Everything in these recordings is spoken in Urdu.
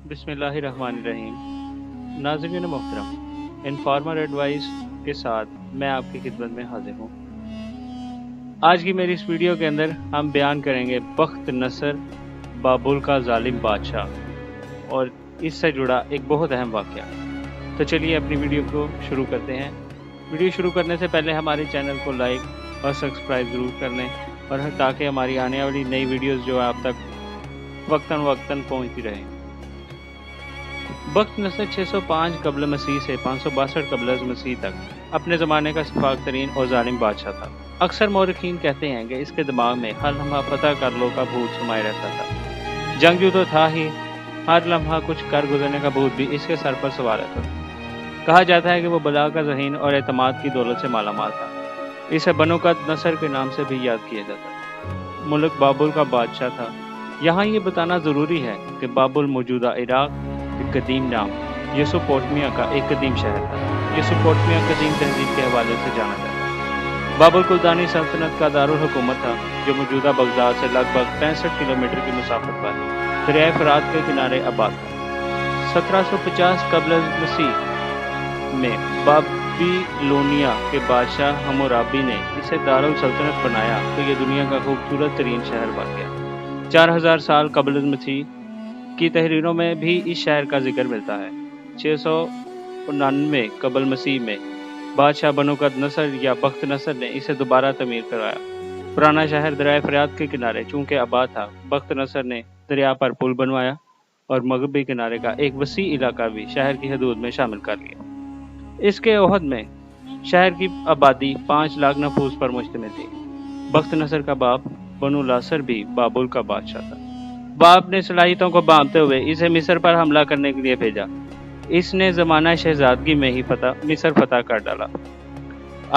بسم اللہ الرحمن الرحیم۔ ناظرین محترم، انفارمر ایڈوائس کے ساتھ میں آپ کی خدمت میں حاضر ہوں۔ آج کی میری اس ویڈیو کے اندر ہم بیان کریں گے بخت نصر بابل کا ظالم بادشاہ اور اس سے جڑا ایک بہت اہم واقعہ۔ تو چلیے اپنی ویڈیو کو شروع کرتے ہیں۔ ویڈیو شروع کرنے سے پہلے ہمارے چینل کو لائک اور سبسکرائب ضرور کر لیں، اور تاکہ ہماری آنے والی نئی ویڈیوز جو آپ تک وقتاً پہنچتی رہیں۔ بخت نصر 605 قبل مسیح سے 562 قبل از مسیح تک اپنے زمانے کا شفاق ترین اور ظالم بادشاہ تھا۔ اکثر مورخین کہتے ہیں کہ اس کے دماغ میں ہر لمحہ فتح کر لو کا بھوت سمائے رہتا تھا۔ جنگجو تو تھا ہی، ہر لمحہ کچھ کر گزرنے کا بھوت بھی اس کے سر پر سوار رہتا تھا۔ کہا جاتا ہے کہ وہ بلا کا ذہین اور اعتماد کی دولت سے مالا مال تھا۔ اسے بنو قد نصر کے نام سے بھی یاد کیا جاتا ہے۔ ملک بابل کا بادشاہ تھا۔ یہاں یہ بتانا ضروری ہے کہ بابل موجودہ عراق کے قدیم نام یسوپوٹمیا کا ایک قدیم شہر تھا۔ یسوپوٹمیا قدیم تہذیب کے حوالے سے جانا جاتا ہے۔ بابل کلدانی سلطنت کا دارالحکومت تھا، جو موجودہ بغداد سے لگ بھگ 65 کلومیٹر کی مسافت پر دریائے فرات کے کنارے آباد تھا۔ 1750 قبل از مسیح میں بابیلونیا کے بادشاہ حمورابی نے اسے دارالسلطنت بنایا تو یہ دنیا کا خوبصورت ترین شہر بن گیا۔ 4000 سال قبل از مسیح کی تحریروں میں بھی اس شہر کا ذکر ملتا ہے۔ 699 قبل مسیح میں بادشاہ بنو قد نصر یا بخت نصر نے اسے دوبارہ تعمیر کرایا۔ پرانا شہر دریائے فرات کے کنارے چونکہ آباد تھا، بخت نصر نے دریا پر پل بنوایا اور مغربی کنارے کا ایک وسیع علاقہ بھی شہر کی حدود میں شامل کر لیا۔ اس کے عہد میں شہر کی آبادی 5 لاکھ نفوس پر مشتمل تھی۔ بخت نصر کا باپ بنو لاثر بھی بابل کا بادشاہ تھا۔ باپ نے صلاحیتوں کو بانٹتے ہوئے اسے مصر پر حملہ کرنے کے لیے بھیجا۔ اس نے زمانہ شہزادگی میں ہی مصر فتح کر ڈالا۔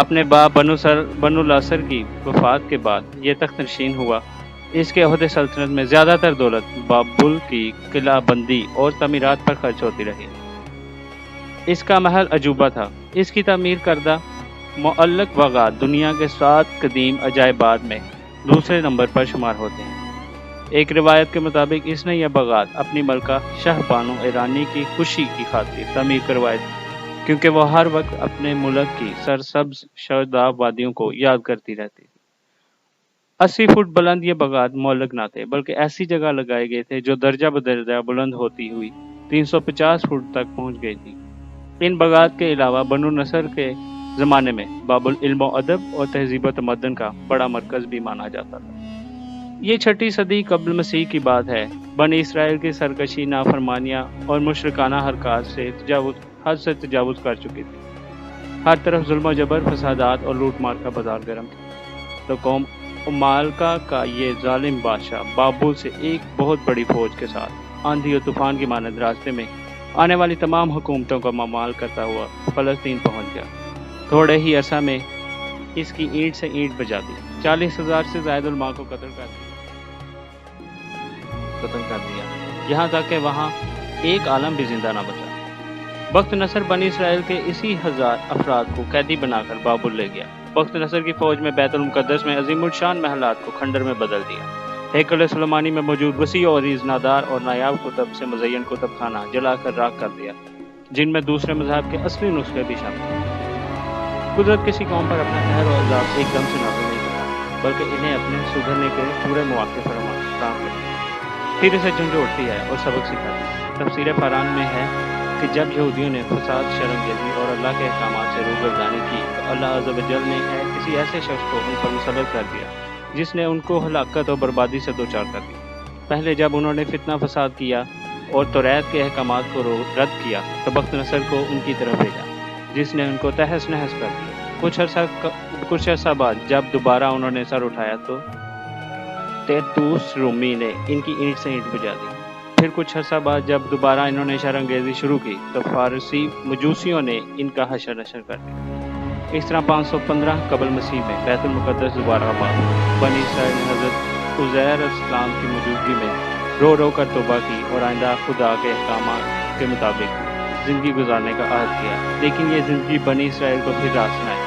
اپنے باپ بنو لاثر کی وفات کے بعد یہ تخت نشین ہوا۔ اس کے عہد سلطنت میں زیادہ تر دولت بابل کی قلعہ بندی اور تعمیرات پر خرچ ہوتی رہی۔ اس کا محل عجوبہ تھا۔ اس کی تعمیر کردہ معلق باغات دنیا کے 7 قدیم عجائبات میں دوسرے نمبر پر شمار ہوتے ہیں۔ ایک روایت کے مطابق اس نے یہ باغات اپنی ملکہ شاہ بانو ایرانی کی خوشی کی خاطر تعمیر کروائی تھی، کیونکہ وہ ہر وقت اپنے ملک کی سرسبز شاداب وادیوں کو یاد کرتی رہتی تھی۔ 80 فٹ بلند یہ باغات معلق نہ تھے، بلکہ ایسی جگہ لگائے گئے تھے جو درجہ بدرجہ بلند ہوتی ہوئی 350 فٹ تک پہنچ گئی تھی۔ ان باغات کے علاوہ بنو نصر کے زمانے میں بابل علم و ادب اور تہذیب و تمدن کا بڑا مرکز بھی مانا جاتا تھا۔ یہ 6 صدی قبل مسیح کی بات ہے۔ بنی اسرائیل کی سرکشی، نافرمانیاں اور مشرکانہ حرکات سے حد سے تجاوز کر چکی تھی۔ ہر طرف ظلم و جبر، فسادات اور لوٹ مار کا بازار گرم تھا۔ تو قوم عمالقہ کا یہ ظالم بادشاہ بابل سے ایک بہت بڑی فوج کے ساتھ آندھی اور طوفان کی مانند راستے میں آنے والی تمام حکومتوں کا ممال کرتا ہوا فلسطین پہنچ گیا۔ تھوڑے ہی عرصہ میں اس کی اینٹ سے اینٹ بجا دی۔ 40,000 سے زائد علماء کو قتل کر دیا، یہاں تک کہ وہاں ایک عالم بھی زندہ نہ بچا۔ بخت نصر بنی اسرائیل کے اسی 1000 افراد کو قیدی بنا کر بابل لے گیا۔ بخت نصر کی فوج میں بیت المقدس میں عظیم الشان محلات کو کھنڈر میں بدل دیا۔ ہیکل سلیمانی میں موجود وسیع و عریض نادار اور نایاب کتب سے مزین کتب خانہ جلا کر راکھ کر دیا، جن میں دوسرے مذہب کے اصلی نسخے بھی شامل ہیں۔ قدرت کسی قوم پر اپنا قہر و عذاب ایک دم سے نازل نہیں کرتا، بلکہ انہیں اپنے سدھرنے کے پورے مواقع فراہم کرتی ہے، پھر اسے جھنجھوڑتی ہے اور سبق سکھاتی ہے۔ تفسیر فاران میں ہے کہ جب یہودیوں نے فساد، شرمگیری اور اللہ کے احکامات سے روگردانی کی تو اللہ عز و جل نے کسی ایسے شخص کو ان پر مسلط کر دیا جس نے ان کو ہلاکت اور بربادی سے دوچار کر دیا۔ پہلے جب انہوں نے فتنہ فساد کیا اور توریت کے احکامات کو رد کیا تو بخت نصر کو ان کی طرف بھیجا، جس نے ان کو تہس نہس کر دیا۔ کچھ عرصہ بعد جب دوبارہ انہوں نے سر اٹھایا تو تیتوس رومی نے ان کی اینٹ سے اینٹ بجا دی۔ پھر کچھ عرصہ بعد جب دوبارہ انہوں نے شر انگیزی شروع کی تو فارسی مجوسیوں نے ان کا حشر نشر کر دیا۔ اس طرح 515 قبل مسیح میں بیت المقدس دوبارہ آباد ہوا۔ بنی اسرائیل نے حضرت عزیر علیہ السلام کی موجودگی میں رو رو کر توبہ کی اور آئندہ خدا کے احکامات کے مطابق زندگی گزارنے کا عہد کیا، لیکن یہ زندگی بنی اسرائیل کو پھر راست نہ آئی۔